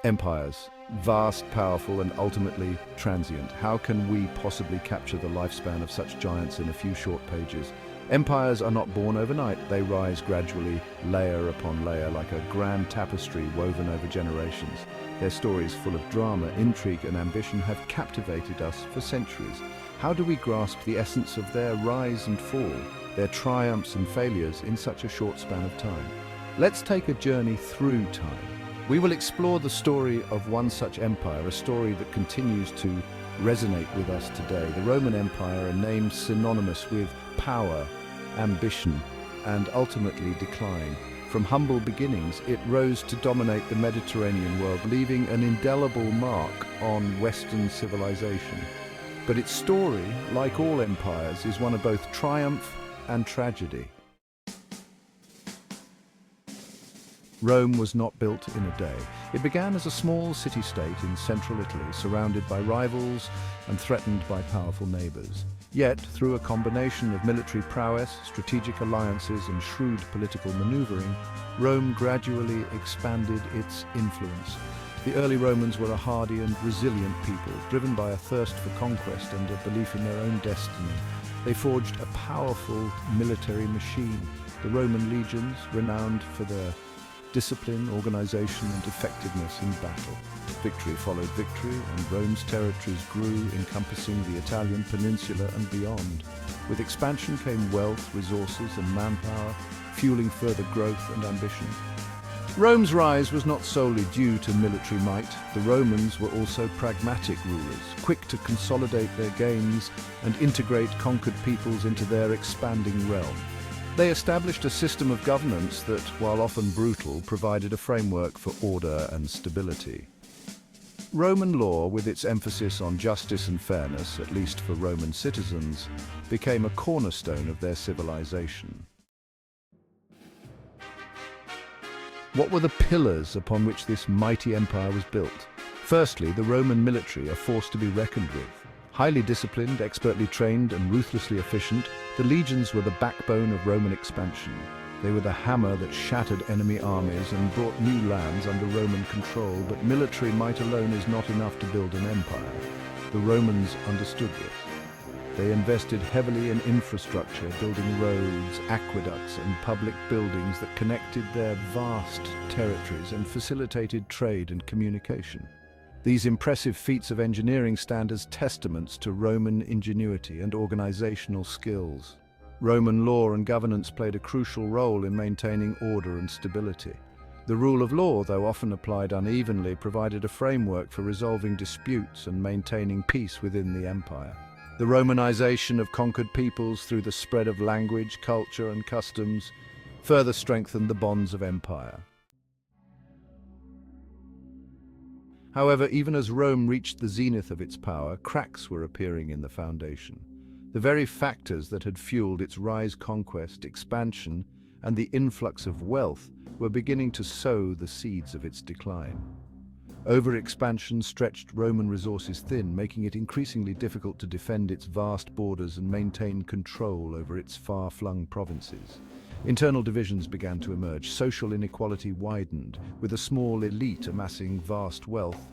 Empires, vast, powerful, and ultimately transient. How can we possibly capture the lifespan of such giants in a few short pages? Empires are not born overnight. They rise gradually, layer upon layer, like a grand tapestry woven over generations. Their stories, full of drama, intrigue, and ambition, have captivated us for centuries. How do we grasp the essence of their rise and fall, their triumphs and failures in such a short span of time? Let's take a journey through time. We will explore the story of one such empire, a story that continues to resonate with us today. The Roman Empire, a name synonymous with power, ambition, and ultimately decline. From humble beginnings, it rose to dominate the Mediterranean world, leaving an indelible mark on Western civilization. But its story, like all empires, is one of both triumph and tragedy. Rome was not built in a day. It began as a small city-state in central Italy, surrounded by rivals and threatened by powerful neighbors. Yet, through a combination of military prowess, strategic alliances, and shrewd political maneuvering, Rome gradually expanded its influence. The early Romans were a hardy and resilient people, driven by a thirst for conquest and a belief in their own destiny. They forged a powerful military machine. The Roman legions, renowned for their discipline, organization, and effectiveness in battle. Victory followed victory, and Rome's territories grew, encompassing the Italian peninsula and beyond. With expansion came wealth, resources, and manpower, fueling further growth and ambition. Rome's rise was not solely due to military might. The Romans were also pragmatic rulers, quick to consolidate their gains and integrate conquered peoples into their expanding realm. They established a system of governance that, while often brutal, provided a framework for order and stability. Roman law, with its emphasis on justice and fairness, at least for Roman citizens, became a cornerstone of their civilization. What were the pillars upon which this mighty empire was built? Firstly, the Roman military, a force to be reckoned with. Highly disciplined, expertly trained, and ruthlessly efficient, the legions were the backbone of Roman expansion. They were the hammer that shattered enemy armies and brought new lands under Roman control, but military might alone is not enough to build an empire. The Romans understood this. They invested heavily in infrastructure, building roads, aqueducts, and public buildings that connected their vast territories and facilitated trade and communication. These impressive feats of engineering stand as testaments to Roman ingenuity and organizational skills. Roman law and governance played a crucial role in maintaining order and stability. The rule of law, though often applied unevenly, provided a framework for resolving disputes and maintaining peace within the empire. The Romanization of conquered peoples through the spread of language, culture, and customs further strengthened the bonds of empire. However, even as Rome reached the zenith of its power, cracks were appearing in the foundation. The very factors that had fueled its rise, conquest, expansion, and the influx of wealth were beginning to sow the seeds of its decline. Overexpansion stretched Roman resources thin, making it increasingly difficult to defend its vast borders and maintain control over its far-flung provinces. Internal divisions began to emerge. Social inequality widened, with a small elite amassing vast wealth,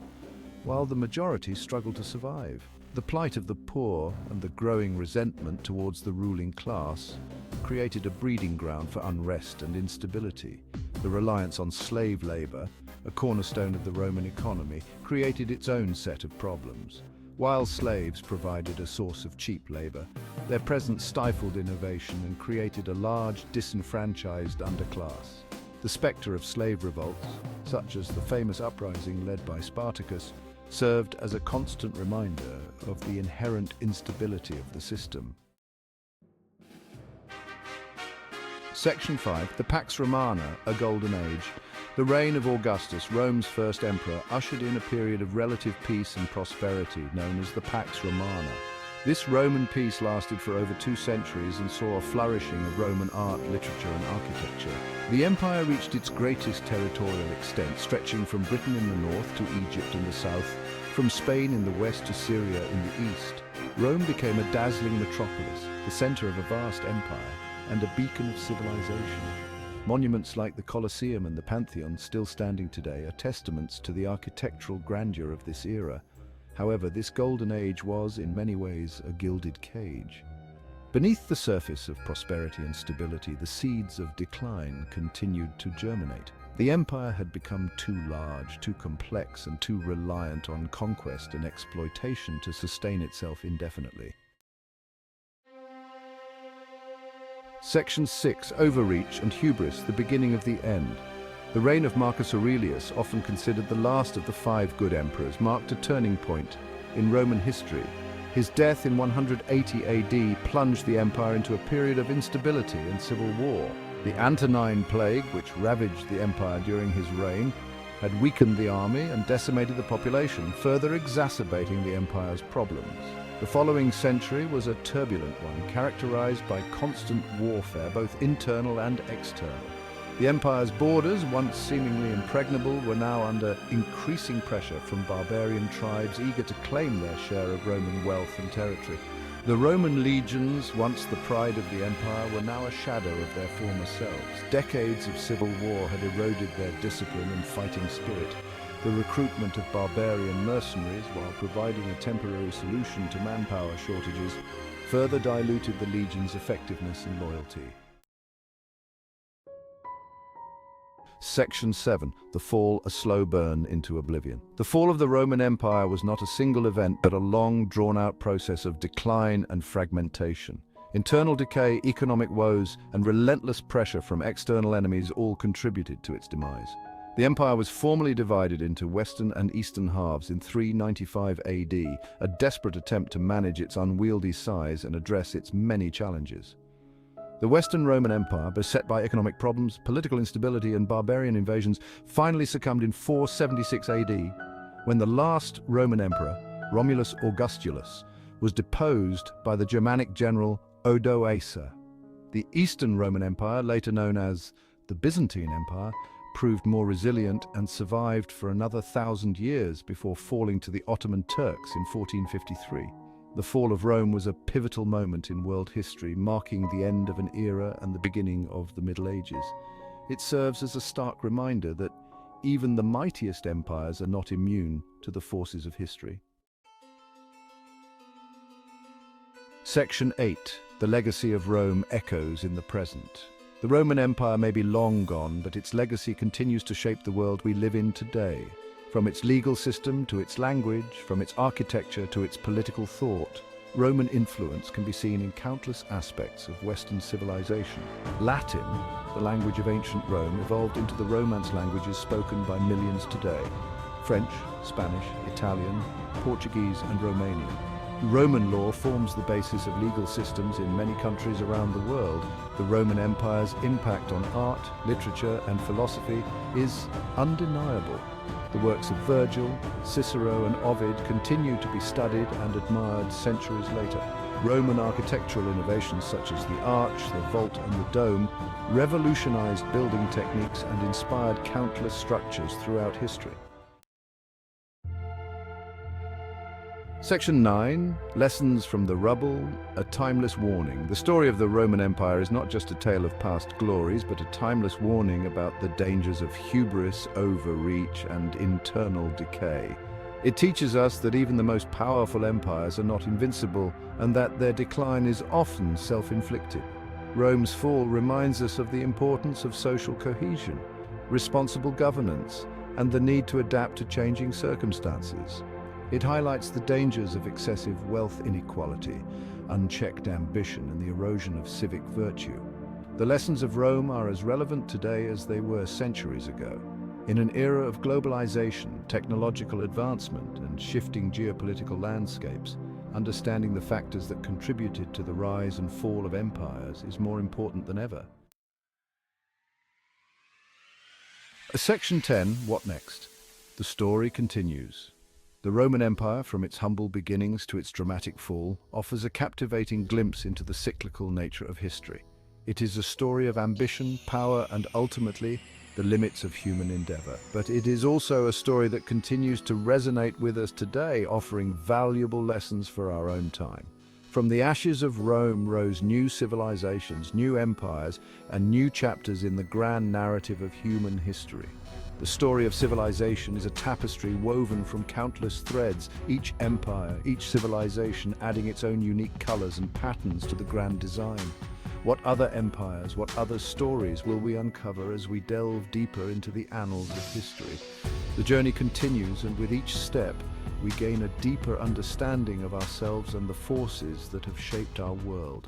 while the majority struggled to survive. The plight of the poor and the growing resentment towards the ruling class created a breeding ground for unrest and instability. The reliance on slave labor, a cornerstone of the Roman economy, created its own set of problems. While slaves provided a source of cheap labor, their presence stifled innovation and created a large, disenfranchised underclass. The specter of slave revolts, such as the famous uprising led by Spartacus, served as a constant reminder of the inherent instability of the system. Section 5. The Pax Romana, a Golden Age. The reign of Augustus, Rome's first emperor, ushered in a period of relative peace and prosperity known as the Pax Romana. This Roman peace lasted for over 2 centuries and saw a flourishing of Roman art, literature, and architecture. The empire reached its greatest territorial extent, stretching from Britain in the north to Egypt in the south, from Spain in the west to Syria in the east. Rome became a dazzling metropolis, the center of a vast empire, and a beacon of civilization. Monuments like the Colosseum and the Pantheon, still standing today, are testaments to the architectural grandeur of this era. However, this golden age was, in many ways, a gilded cage. Beneath the surface of prosperity and stability, the seeds of decline continued to germinate. The empire had become too large, too complex, and too reliant on conquest and exploitation to sustain itself indefinitely. Section 6. Overreach and hubris, the beginning of the end. The reign of Marcus Aurelius, often considered the last of the 5 good emperors, marked a turning point in Roman history. His death in 180 AD plunged the empire into a period of instability and civil war. The Antonine Plague, which ravaged the empire during his reign, had weakened the army and decimated the population, further exacerbating the empire's problems. The following century was a turbulent one, characterized by constant warfare, both internal and external. The empire's borders, once seemingly impregnable, were now under increasing pressure from barbarian tribes eager to claim their share of Roman wealth and territory. The Roman legions, once the pride of the empire, were now a shadow of their former selves. Decades of civil war had eroded their discipline and fighting spirit. The recruitment of barbarian mercenaries, while providing a temporary solution to manpower shortages, further diluted the legion's effectiveness and loyalty. Section 7. The Fall, a slow burn into oblivion. The fall of the Roman Empire was not a single event, but a long, drawn-out process of decline and fragmentation. Internal decay, economic woes, and relentless pressure from external enemies all contributed to its demise. The empire was formally divided into western and eastern halves in 395 AD, a desperate attempt to manage its unwieldy size and address its many challenges. The Western Roman Empire, beset by economic problems, political instability, and barbarian invasions, finally succumbed in 476 AD, when the last Roman emperor, Romulus Augustulus, was deposed by the Germanic general Odoacer. The Eastern Roman Empire, later known as the Byzantine Empire, proved more resilient and survived for another 1,000 years before falling to the Ottoman Turks in 1453. The fall of Rome was a pivotal moment in world history, marking the end of an era and the beginning of the Middle Ages. It serves as a stark reminder that even the mightiest empires are not immune to the forces of history. Section 8. The legacy of Rome echoes in the present. The Roman Empire may be long gone, but its legacy continues to shape the world we live in today. From its legal system to its language, from its architecture to its political thought, Roman influence can be seen in countless aspects of Western civilization. Latin, the language of ancient Rome, evolved into the Romance languages spoken by millions today: French, Spanish, Italian, Portuguese, and Romanian. Roman law forms the basis of legal systems in many countries around the world. The Roman Empire's impact on art, literature, and philosophy is undeniable. The works of Virgil, Cicero, and Ovid continue to be studied and admired centuries later. Roman architectural innovations such as the arch, the vault, and the dome revolutionized building techniques and inspired countless structures throughout history. Section 9. Lessons from the Rubble, a timeless warning. The story of the Roman Empire is not just a tale of past glories, but a timeless warning about the dangers of hubris, overreach, and internal decay. It teaches us that even the most powerful empires are not invincible, and that their decline is often self-inflicted. Rome's fall reminds us of the importance of social cohesion, responsible governance, and the need to adapt to changing circumstances. It highlights the dangers of excessive wealth inequality, unchecked ambition, and the erosion of civic virtue. The lessons of Rome are as relevant today as they were centuries ago. In an era of globalization, technological advancement, and shifting geopolitical landscapes, understanding the factors that contributed to the rise and fall of empires is more important than ever. Section 10. What next? The story continues. The Roman Empire, from its humble beginnings to its dramatic fall, offers a captivating glimpse into the cyclical nature of history. It is a story of ambition, power, and ultimately, the limits of human endeavor. But it is also a story that continues to resonate with us today, offering valuable lessons for our own time. From the ashes of Rome rose new civilizations, new empires, and new chapters in the grand narrative of human history. The story of civilization is a tapestry woven from countless threads, each empire, each civilization adding its own unique colors and patterns to the grand design. What other empires, what other stories will we uncover as we delve deeper into the annals of history? The journey continues, and with each step, we gain a deeper understanding of ourselves and the forces that have shaped our world.